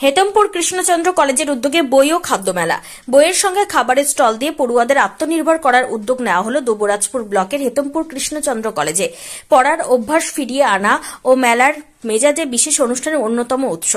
হেতমপুর কৃষ্ণচন্দ্র কলেজের উদ্যোগে বই ও খাদ্য মেলা। বইয়ের সঙ্গে খাবারের স্টল দিয়ে পড়ুয়াদের আত্মনির্ভর করার উদ্যোগ নেওয়া হলো দুবরাজপুর ব্লকের হেতমপুর কৃষ্ণচন্দ্র কলেজে। পড়ার অভ্যাস ফিরিয়ে আনা ও মেলার মেজাজে বিশেষ অনুষ্ঠানের অন্যতম উৎস।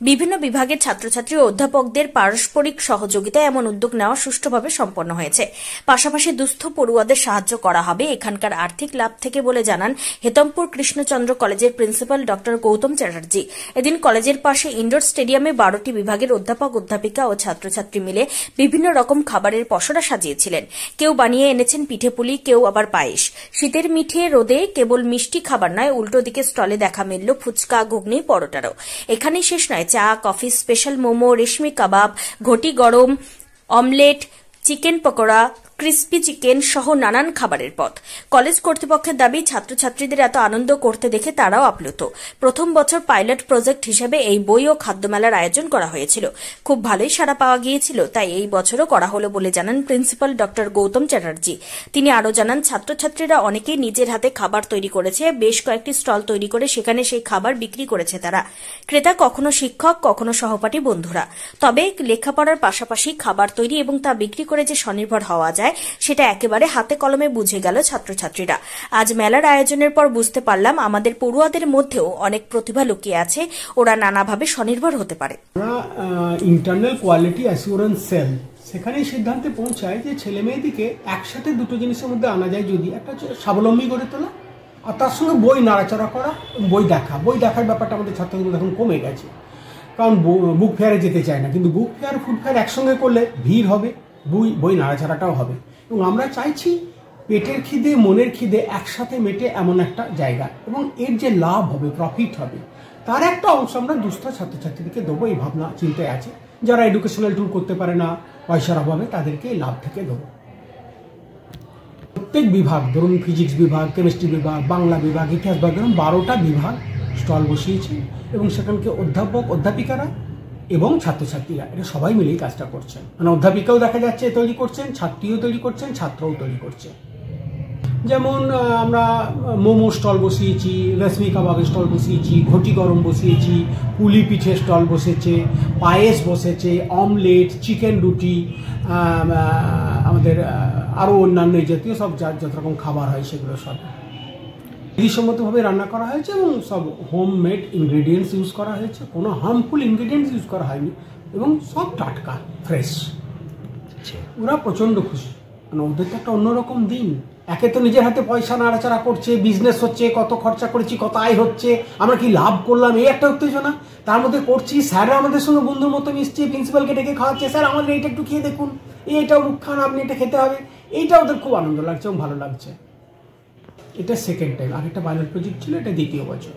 বিভিন্ন বিভাগের ছাত্রছাত্রী ও অধ্যাপকদের পারস্পরিক সহযোগিতায় এমন উদ্যোগ নেওয়া সুষ্ঠুভাবে সম্পন্ন হয়েছে। পাশাপাশি দুস্থ পড়ুয়াদের সাহায্য করা হবে এখানকার আর্থিক লাভ থেকে বলে জানান হেতমপুর কৃষ্ণচন্দ্র কলেজের প্রিন্সিপাল ডক্টর গৌতম চ্যাটার্জি। এদিন কলেজের পাশে ইনডোর স্টেডিয়ামে 12টি বিভাগের অধ্যাপক অধ্যাপিকা ও ছাত্রছাত্রী মিলে বিভিন্ন রকম খাবারের পসরা সাজিয়েছিলেন। কেউ বানিয়ে এনেছেন পিঠেপুলি, কেউ আবার পায়েস। শীতের মিঠে রোদে কেবল মিষ্টি খাবার নয়, উল্টো দিকে স্টলে দেখা মিলল ফুচকা, ঘুগনি, পরোটারও। এখানেই শেষ নয়, চা, কফি, স্পেশাল মোমো, রেশমি কাবাব, ঘটি গরম, omelette, chicken pakora, crispy chicken সহ নানান খাবারের পদ। কলেজ কর্তৃপক্ষের দাবি, ছাত্রছাত্রীদের এত আনন্দ করতে দেখে তারাও আপ্লুত। প্রথম বছর পাইলট প্রজেক্ট হিসেবে এই বই ও খাদ্য মেলার আয়োজন করা হয়েছিল। খুব ভালোই সাড়া পাওয়া গিয়েছিল, তাই এই বছরও করা হলো বলে জানান প্রিন্সিপাল ডক্টর গৌতম চ্যাটার্জি। তিনি আরও জানান, ছাত্রছাত্রীরা অনেকেই নিজের হাতে খাবার তৈরি করেছে। বেশ কয়েকটি স্টল তৈরি করে সেখানে সেই খাবার বিক্রি করেছে তারা। ক্রেতা কখনো শিক্ষক, কখনো সহপাঠী বন্ধুরা। তবে লেখাপড়ার পাশাপাশি খাবার তৈরি এবং তা বিক্রি করে যে স্বনির্ভর হওয়া যায় সেটা একেবারে হাতে কলমে বুঝে গেল ছাত্রছাত্রীরা। আজ মেলার আয়োজনের পর বুঝতে পারলাম আমাদের পড়ুয়াদের মধ্যেও অনেক প্রতিভা লুকিয়ে আছে, ওরা নানাভাবে স্বনির্ভর হতে পারে। ইন্টারনাল কোয়ালিটি অ্যাসিওরেন্স সেল সেখানে সিদ্ধান্তে পৌঁছায় যে ছেলে মেয়েদিকে একসাথে দুটো জিনিসের মধ্যে আনা যায়, যদি একটা স্বাবলম্বী করে তোলা আর তার সঙ্গে বই নাড়াচাড়া করা, বই দেখার ব্যাপারটা আমাদের ছাত্রদের এখন কমে গেছে, কারণ বুক ফেয়ারে যেতে চায় না, কিন্তু বুক ফেয়ার ফুড ফেয়ার একসঙ্গে করলে ভিড় হবে, বই নাড়াচাড়াটাও হবে। এবং আমরা চাইছি পেটের খিদে মনের খিদে একসাথে মেটে এমন একটা জায়গা, এবং এর যে লাভ হবে, প্রফিট হবে, তার একটা অংশ আমরা দুস্থ ছাত্রছাত্রীদেরকে দেবো, এই ভাবনা চিন্তায় আছে। যারা এডুকেশনাল ট্যুর করতে পারে না পয়সার অভাবে, তাদেরকে এই লাভ থেকে দেবো। প্রত্যেক বিভাগ, ধরুন ফিজিক্স বিভাগ, কেমিস্ট্রি বিভাগ, বাংলা বিভাগ, ইতিহাস বিভাগ, ধরুন 12টা বিভাগ স্টল বসিয়েছে, এবং সেখানকে অধ্যাপক অধ্যাপিকারা এবং ছাত্রছাত্রীরা এটা সবাই মিলেই কাজটা করছেন। মানে অধ্যাপিকাও দেখা যাচ্ছে তৈরি করছেন, ছাত্রীও তৈরি করছেন, ছাত্রও তৈরি করছে। যেমন আমরা মোমো স্টল বসিয়েছি, রেশমি কাবাবের স্টল বসিয়েছি, ঘটি গরম বসিয়েছি, পুলি পিঠে স্টল বসেছে, পায়েস বসেছে, অমলেট, চিকেন রুটি, আমাদের আরও অন্যান্য জাতীয় সব যত রকম খাবার হয় সেগুলো সব বিধিসম্মতভাবে রান্না করা হয়েছে, এবং সব হোমমেড ইনগ্রেডিয়েন্টস ইউজ করা হয়েছে, কোনো হার্মফুল ইনগ্রেডিয়েন্টস ইউজ করা হয়নি, এবং সব টাটকা ফ্রেশ। ওরা প্রচণ্ড খুশি, মানে ওদের তো একটা অন্যরকম দিন। একে তো নিজের হাতে পয়সা নাড়াচাড়া করছে, বিজনেস হচ্ছে, কত খরচা করেছি, কত আয় হচ্ছে, আমরা কি লাভ করলাম, এই একটা উত্তেজনা। তার মধ্যে করছি, স্যাররা আমাদের সঙ্গে বন্ধুর মতো মিশছে, প্রিন্সিপালকে ডেকে খাওয়াচ্ছে, স্যার আমাদের এইটা একটু খেয়ে দেখুন, এইটাও মুখ খান, আপনি এটা খেতে হবে। এইটা ওদের খুব আনন্দ লাগছে এবং ভালো লাগছে। এটা সেকেন্ড টাইম। আরেকটা পাইলট প্রজেক্ট ছিল, এটা দ্বিতীয় বছর।